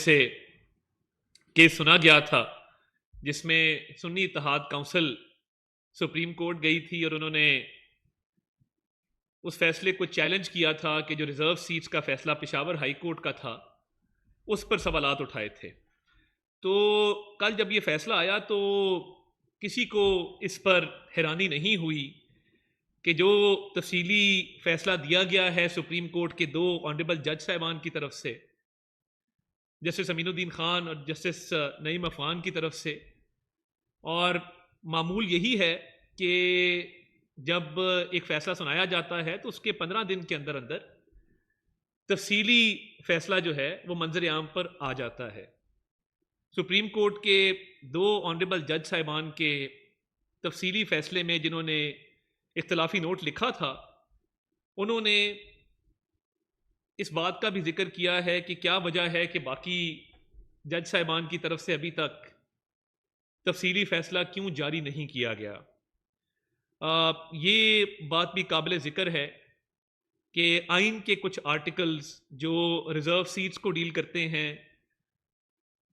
سے کیس سنا گیا تھا جس میں سنی اتحاد کونسل سپریم کورٹ گئی تھی اور انہوں نے اس فیصلے کو چیلنج کیا تھا کہ جو ریزرو سیٹس کا فیصلہ پشاور ہائی کورٹ کا تھا اس پر سوالات اٹھائے تھے. تو کل جب یہ فیصلہ آیا تو کسی کو اس پر حیرانی نہیں ہوئی کہ جو تفصیلی فیصلہ دیا گیا ہے سپریم کورٹ کے 2 آنریبل جج صاحبان کی طرف سے، جسٹس امین الدین خان اور جسٹس نعیم افغان کی طرف سے، اور معمول یہی ہے کہ جب ایک فیصلہ سنایا جاتا ہے تو اس کے 15 دن کے اندر اندر تفصیلی فیصلہ جو ہے وہ منظر عام پر آ جاتا ہے. سپریم کورٹ کے 2 آنریبل جج صاحبان کے تفصیلی فیصلے میں جنہوں نے اختلافی نوٹ لکھا تھا، انہوں نے اس بات کا بھی ذکر کیا ہے کہ کیا وجہ ہے کہ باقی جج صاحبان کی طرف سے ابھی تک تفصیلی فیصلہ کیوں جاری نہیں کیا گیا. یہ بات بھی قابل ذکر ہے کہ آئین کے کچھ آرٹیکلز جو ریزرو سیٹس کو ڈیل کرتے ہیں،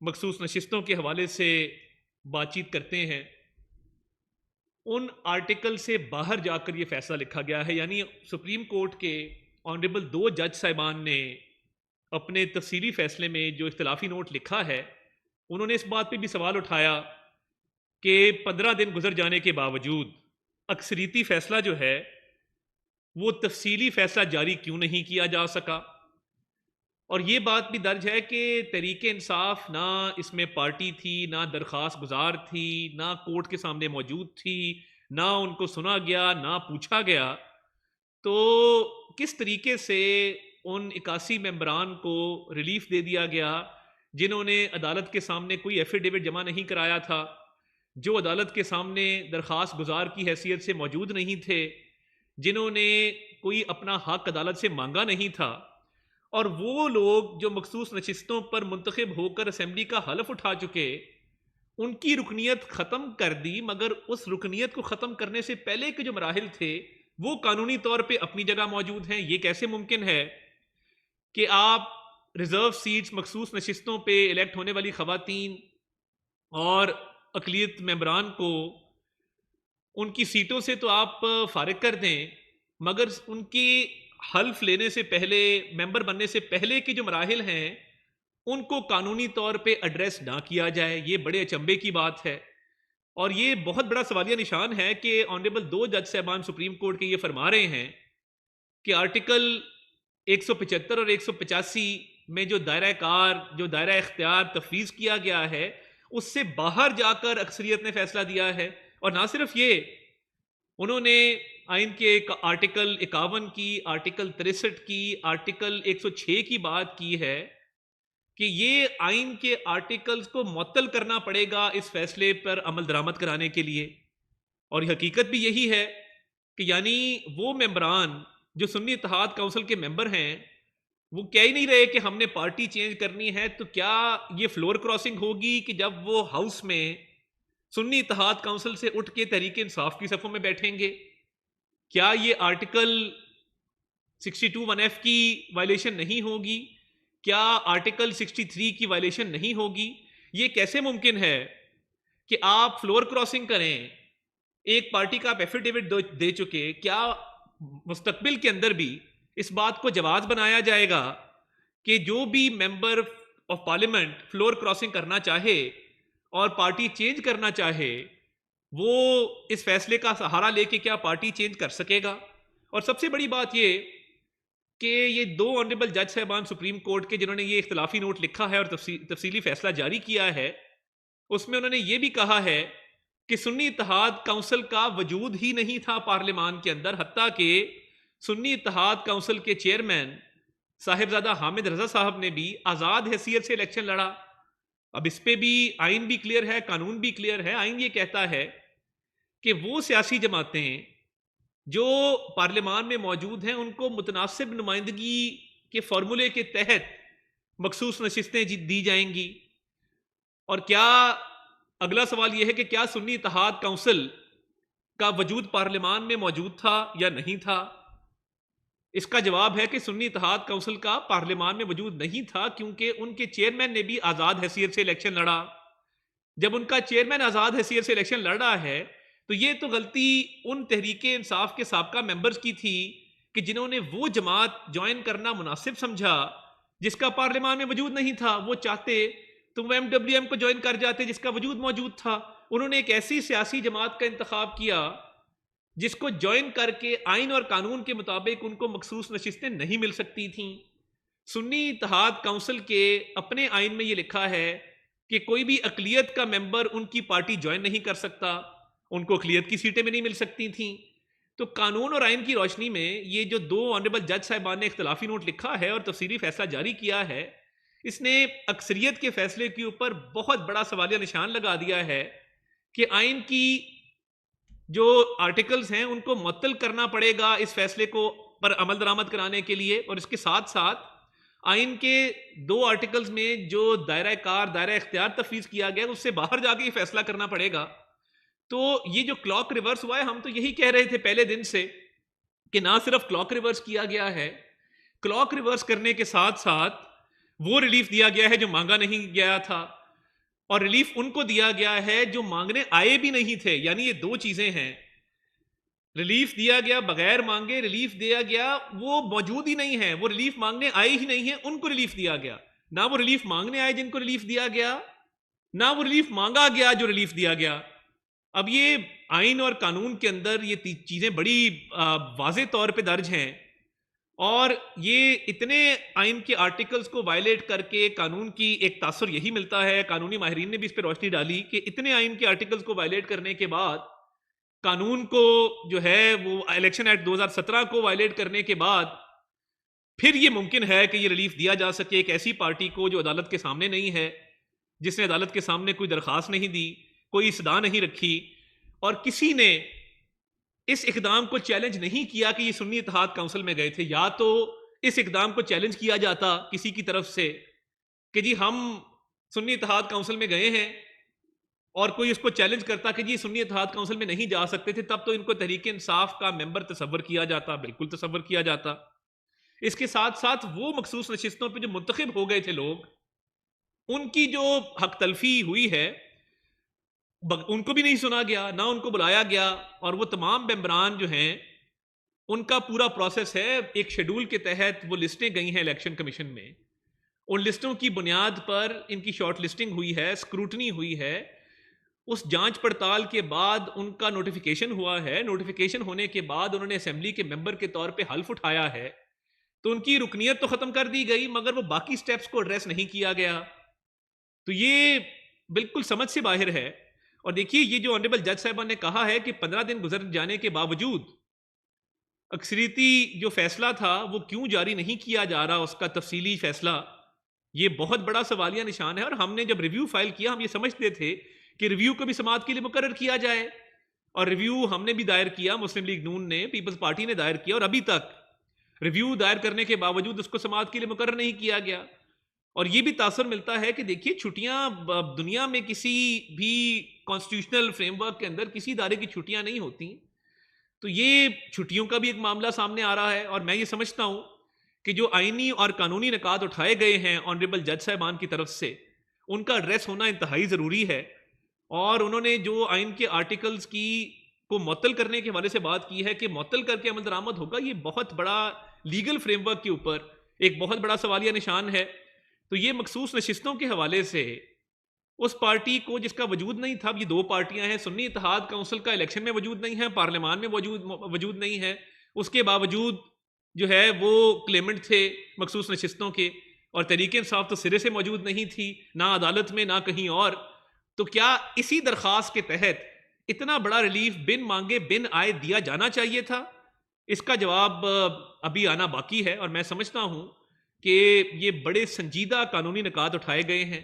مخصوص نشستوں کے حوالے سے بات چیت کرتے ہیں، ان آرٹیکل سے باہر جا کر یہ فیصلہ لکھا گیا ہے. یعنی سپریم کورٹ کے آنریبل 2 جج صاحبان نے اپنے تفصیلی فیصلے میں جو اختلافی نوٹ لکھا ہے، انہوں نے اس بات پہ بھی سوال اٹھایا کہ 15 دن گزر جانے کے باوجود اکثریتی فیصلہ جو ہے وہ تفصیلی فیصلہ جاری کیوں نہیں کیا جا سکا. اور یہ بات بھی درج ہے کہ تحریک انصاف نہ اس میں پارٹی تھی، نہ درخواست گزار تھی، نہ کورٹ کے سامنے موجود تھی، نہ ان کو سنا گیا، نہ پوچھا گیا. تو کس طریقے سے ان 81 ممبران کو ریلیف دے دیا گیا جنہوں نے عدالت کے سامنے کوئی ایفیڈیوٹ جمع نہیں کرایا تھا، جو عدالت کے سامنے درخواست گزار کی حیثیت سے موجود نہیں تھے، جنہوں نے کوئی اپنا حق عدالت سے مانگا نہیں تھا، اور وہ لوگ جو مخصوص نشستوں پر منتخب ہو کر اسمبلی کا حلف اٹھا چکے، ان کی رکنیت ختم کر دی، مگر اس رکنیت کو ختم کرنے سے پہلے کے جو مراحل تھے وہ قانونی طور پہ اپنی جگہ موجود ہیں. یہ کیسے ممکن ہے کہ آپ ریزرو سیٹس، مخصوص نشستوں پہ الیکٹ ہونے والی خواتین اور اقلیت ممبران کو ان کی سیٹوں سے تو آپ فارغ کر دیں، مگر ان کی حلف لینے سے پہلے، ممبر بننے سے پہلے کے جو مراحل ہیں ان کو قانونی طور پہ ایڈریس نہ کیا جائے؟ یہ بڑے اچنبے کی بات ہے، اور یہ بہت بڑا سوالیہ نشان ہے کہ آنریبل 2 جج صاحبان سپریم کورٹ کے یہ فرما رہے ہیں کہ آرٹیکل 175 اور 185 میں جو دائرہ کار، جو دائرہ اختیار تفویض کیا گیا ہے، اس سے باہر جا کر اکثریت نے فیصلہ دیا ہے. اور نہ صرف یہ، انہوں نے آئین کے آرٹیکل 51 کی، آرٹیکل 63 کی، آرٹیکل 106 کی بات کی ہے کہ یہ آئین کے آرٹیکلز کو معطل کرنا پڑے گا اس فیصلے پر عمل درآمد کرانے کے لیے. اور حقیقت بھی یہی ہے کہ یعنی وہ ممبران جو سنی اتحاد کونسل کے ممبر ہیں وہ کہہ ہی نہیں رہے کہ ہم نے پارٹی چینج کرنی ہے. تو کیا یہ فلور کراسنگ ہوگی کہ جب وہ ہاؤس میں سنی اتحاد کونسل سے اٹھ کے تحریک انصاف کی صفوں میں بیٹھیں گے؟ کیا یہ آرٹیکل 62(1)(f) کی وائلیشن نہیں ہوگی؟ کیا آرٹیکل 63 کی وائلیشن نہیں ہوگی؟ یہ کیسے ممکن ہے کہ آپ فلور کراسنگ کریں؟ ایک پارٹی کا آپ ایفیڈیوٹ دے چکے، کیا مستقبل کے اندر بھی اس بات کو جواز بنایا جائے گا کہ جو بھی member of parliament floor crossing کرنا چاہے اور پارٹی چینج کرنا چاہے وہ اس فیصلے کا سہارا لے کے کیا پارٹی چینج کر سکے گا؟ اور سب سے بڑی بات یہ کہ یہ 2 آنریبل جج صاحبان سپریم کورٹ کے جنہوں نے یہ اختلافی نوٹ لکھا ہے اور تفصیلی فیصلہ جاری کیا ہے، اس میں انہوں نے یہ بھی کہا ہے کہ سنی اتحاد کونسل کا وجود ہی نہیں تھا پارلیمان کے اندر، حتیٰ کہ سنی اتحاد کونسل کے چیئرمین صاحبزادہ حامد رضا صاحب نے بھی آزاد حیثیت سے الیکشن لڑا. اب اس پہ بھی آئین بھی کلیئر ہے، قانون بھی کلیئر ہے. آئین یہ کہتا ہے کہ وہ سیاسی جماعتیں جو پارلیمان میں موجود ہیں ان کو متناسب نمائندگی کے فارمولے کے تحت مخصوص نشستیں دی جائیں گی. اور کیا اگلا سوال یہ ہے کہ کیا سنی اتحاد کونسل کا وجود پارلیمان میں موجود تھا یا نہیں تھا؟ اس کا جواب ہے کہ سنی اتحاد کونسل کا پارلیمان میں وجود نہیں تھا، کیونکہ ان کے چیئرمین نے بھی آزاد حیثیت سے الیکشن لڑا۔ جب ان کا چیئرمین آزاد حیثیت سے الیکشن لڑ رہا ہے تو یہ تو غلطی ان تحریک انصاف کے سابقہ ممبرز کی تھی کہ جنہوں نے وہ جماعت جوائن کرنا مناسب سمجھا جس کا پارلیمان میں وجود نہیں تھا۔ وہ چاہتے تو وہ MWM کو جوائن کر جاتے جس کا وجود موجود تھا۔ انہوں نے ایک ایسی سیاسی جماعت کا انتخاب کیا جس کو جوائن کر کے آئین اور قانون کے مطابق ان کو مخصوص نشستیں نہیں مل سکتی تھیں۔ سنی اتحاد کونسل کے اپنے آئین میں یہ لکھا ہے کہ کوئی بھی اقلیت کا ممبر ان کی پارٹی جوائن نہیں کر سکتا، ان کو اقلیت کی سیٹیں بھی نہیں مل سکتی تھیں۔ تو قانون اور آئین کی روشنی میں یہ جو دو آنریبل جج صاحبان نے اختلافی نوٹ لکھا ہے اور تفصیلی فیصلہ جاری کیا ہے، اس نے اکثریت کے فیصلے کے اوپر بہت بڑا سوالیہ نشان لگا دیا ہے کہ آئین کی جو آرٹیکلز ہیں ان کو معطل کرنا پڑے گا اس فیصلے کو پر عمل درآمد کرانے کے لیے، اور اس کے ساتھ ساتھ آئین کے دو آرٹیکلز میں جو دائرہ کار دائرہ اختیار تفویض کیا گیا اس سے باہر جا کے یہ فیصلہ کرنا پڑے گا۔ تو یہ جو کلاک ریورس ہوا ہے، ہم تو یہی کہہ رہے تھے پہلے دن سے کہ نہ صرف کلاک ریورس کیا گیا ہے، کلاک ریورس کرنے کے ساتھ ساتھ وہ ریلیف دیا گیا ہے جو مانگا نہیں گیا تھا، اور ریلیف ان کو دیا گیا ہے جو مانگنے آئے بھی نہیں تھے۔ یعنی یہ دو چیزیں ہیں، ریلیف دیا گیا بغیر مانگے، ریلیف دیا گیا وہ موجود ہی نہیں ہے، وہ ریلیف مانگنے آئے ہی نہیں ہیں، ان کو ریلیف دیا گیا۔ نہ وہ ریلیف مانگنے آئے جن کو ریلیف دیا گیا، نہ وہ ریلیف مانگا گیا جو ریلیف دیا گیا۔ اب یہ آئین اور قانون کے اندر یہ چیزیں بڑی واضح طور پہ درج ہیں، اور یہ اتنے آئین کے آرٹیکلز کو وائلیٹ کر کے قانون کی ایک تاثر یہی ملتا ہے، قانونی ماہرین نے بھی اس پہ روشنی ڈالی کہ اتنے آئین کے آرٹیکلز کو وائلیٹ کرنے کے بعد، قانون کو جو ہے وہ الیکشن ایکٹ 2017 کو وائلیٹ کرنے کے بعد پھر یہ ممکن ہے کہ یہ ریلیف دیا جا سکے ایک ایسی پارٹی کو جو عدالت کے سامنے نہیں ہے، جس نے عدالت کے سامنے کوئی درخواست نہیں دی، کوئی استدعا نہیں رکھی، اور کسی نے اس اقدام کو چیلنج نہیں کیا کہ یہ سنی اتحاد کونسل میں گئے تھے۔ یا تو اس اقدام کو چیلنج کیا جاتا کسی کی طرف سے کہ جی ہم سنی اتحاد کونسل میں گئے ہیں، اور کوئی اس کو چیلنج کرتا کہ جی سنی اتحاد کونسل میں نہیں جا سکتے تھے، تب تو ان کو تحریک انصاف کا ممبر تصور کیا جاتا، بالکل تصور کیا جاتا۔ اس کے ساتھ ساتھ وہ مخصوص نشستوں پہ جو منتخب ہو گئے تھے لوگ، ان کی جو حق تلفی ہوئی ہے ان کو بھی نہیں سنا گیا، نہ ان کو بلایا گیا، اور وہ تمام ممبران جو ہیں ان کا پورا پروسیس ہے، ایک شیڈول کے تحت وہ لسٹیں گئی ہیں الیکشن کمیشن میں، ان لسٹوں کی بنیاد پر ان کی شارٹ لسٹنگ ہوئی ہے، اسکروٹنی ہوئی ہے، اس جانچ پڑتال کے بعد ان کا نوٹیفیکیشن ہوا ہے، نوٹیفیکیشن ہونے کے بعد انہوں نے اسمبلی کے ممبر کے طور پہ حلف اٹھایا ہے، تو ان کی رکنیت تو ختم کر دی گئی مگر وہ باقی سٹیپس کو ایڈریس نہیں کیا گیا۔ تو یہ بالکل سمجھ سے باہر ہے۔ اور دیکھیے یہ جو آنریبل جج صاحبان نے کہا ہے کہ 15 دن گزر جانے کے باوجود اکثریتی جو فیصلہ تھا وہ کیوں جاری نہیں کیا جا رہا، اس کا تفصیلی فیصلہ، یہ بہت بڑا سوالیہ نشان ہے۔ اور ہم نے جب ریویو فائل کیا ہم یہ سمجھتے تھے کہ ریویو کو بھی سماعت کے لیے مقرر کیا جائے، اور ریویو ہم نے بھی دائر کیا، مسلم لیگ نون نے، پیپلز پارٹی نے دائر کیا، اور ابھی تک ریویو دائر کرنے کے باوجود اس کو سماعت کے لیے مقرر نہیں کیا گیا۔ اور یہ بھی تاثر ملتا ہے کہ دیکھیے چھٹیاں دنیا میں کسی بھی کانسٹیٹیوشنل فریم ورک کے اندر کسی ادارے کی چھٹیاں نہیں ہوتی، تو یہ چھٹیوں کا بھی ایک معاملہ سامنے آ رہا ہے۔ اور میں یہ سمجھتا ہوں کہ جو آئینی اور قانونی نکات اٹھائے گئے ہیں آنریبل جج صاحبان کی طرف سے، ان کا ایڈریس ہونا انتہائی ضروری ہے۔ اور انہوں نے جو آئین کے آرٹیکلز کو معطل کرنے کے حوالے سے بات کی ہے کہ معطل کر کے عمل درآمد ہوگا، یہ بہت بڑا لیگل فریم ورک کے اوپر ایک بہت بڑا سوالیہ نشان ہے۔ تو یہ مخصوص نشستوں کے حوالے سے اس پارٹی کو جس کا وجود نہیں تھا، یہ دو پارٹیاں ہیں، سنی اتحاد کونسل کا الیکشن میں وجود نہیں ہے، پارلیمان میں وجود نہیں ہے، اس کے باوجود جو ہے وہ کلیمنٹ تھے مخصوص نشستوں کے، اور تحریک انصاف تو سرے سے موجود نہیں تھی، نہ عدالت میں نہ کہیں اور۔ تو کیا اسی درخواست کے تحت اتنا بڑا ریلیف بن مانگے بن آئے دیا جانا چاہیے تھا؟ اس کا جواب ابھی آنا باقی ہے، اور میں سمجھتا ہوں کہ یہ بڑے سنجیدہ قانونی نکات اٹھائے گئے ہیں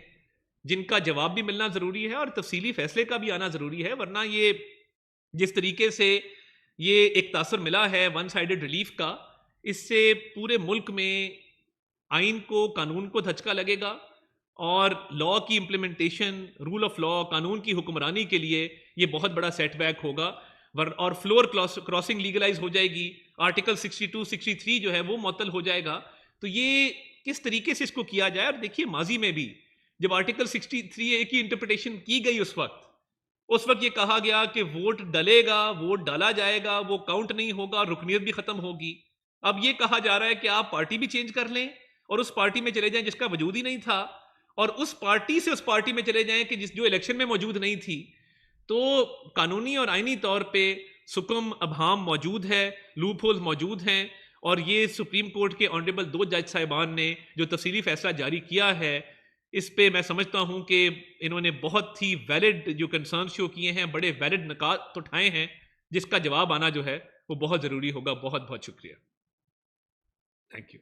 جن کا جواب بھی ملنا ضروری ہے اور تفصیلی فیصلے کا بھی آنا ضروری ہے، ورنہ یہ جس طریقے سے یہ ایک تاثر ملا ہے ون سائیڈڈ ریلیف کا، اس سے پورے ملک میں آئین کو، قانون کو دھچکا لگے گا، اور لا کی امپلیمنٹیشن، رول آف لا، قانون کی حکمرانی کے لیے یہ بہت بڑا سیٹ بیک ہوگا، اور فلور کراسنگ لیگلائز ہو جائے گی، آرٹیکل 62 63 جو ہے وہ معطل ہو جائے گا. تو یہ کس طریقے سے اس کو کیا جائے. اور دیکھیے ماضی میں بھی جب آرٹیکل 63A کی انٹرپریٹیشن کی گئی اس وقت یہ کہا گیا کہ ووٹ ڈلے گا, ووٹ ڈالا جائے گا, وہ کاؤنٹ نہیں ہوگا, رکنیت بھی ختم ہوگی. اب یہ کہا جا رہا ہے کہ آپ پارٹی بھی چینج کر لیں اور اس پارٹی میں چلے جائیں جس کا وجود ہی نہیں تھا, اور اس پارٹی سے اس پارٹی میں چلے جائیں کہ جو الیکشن میں موجود نہیں تھی. تو قانونی اور آئینی طور پہ سکم ابہام موجود ہے, لوپ ہولز موجود ہیں, اور یہ سپریم کورٹ کے آنریبل 2 جج صاحبان نے جو تفصیلی فیصلہ جاری کیا ہے, اس پہ میں سمجھتا ہوں کہ انہوں نے بہت ہی ویلڈ جو کنسرن شو کیے ہیں, بڑے ویلڈ نکات اٹھائے ہیں, جس کا جواب آنا جو ہے وہ بہت ضروری ہوگا. بہت بہت شکریہ. Thank you.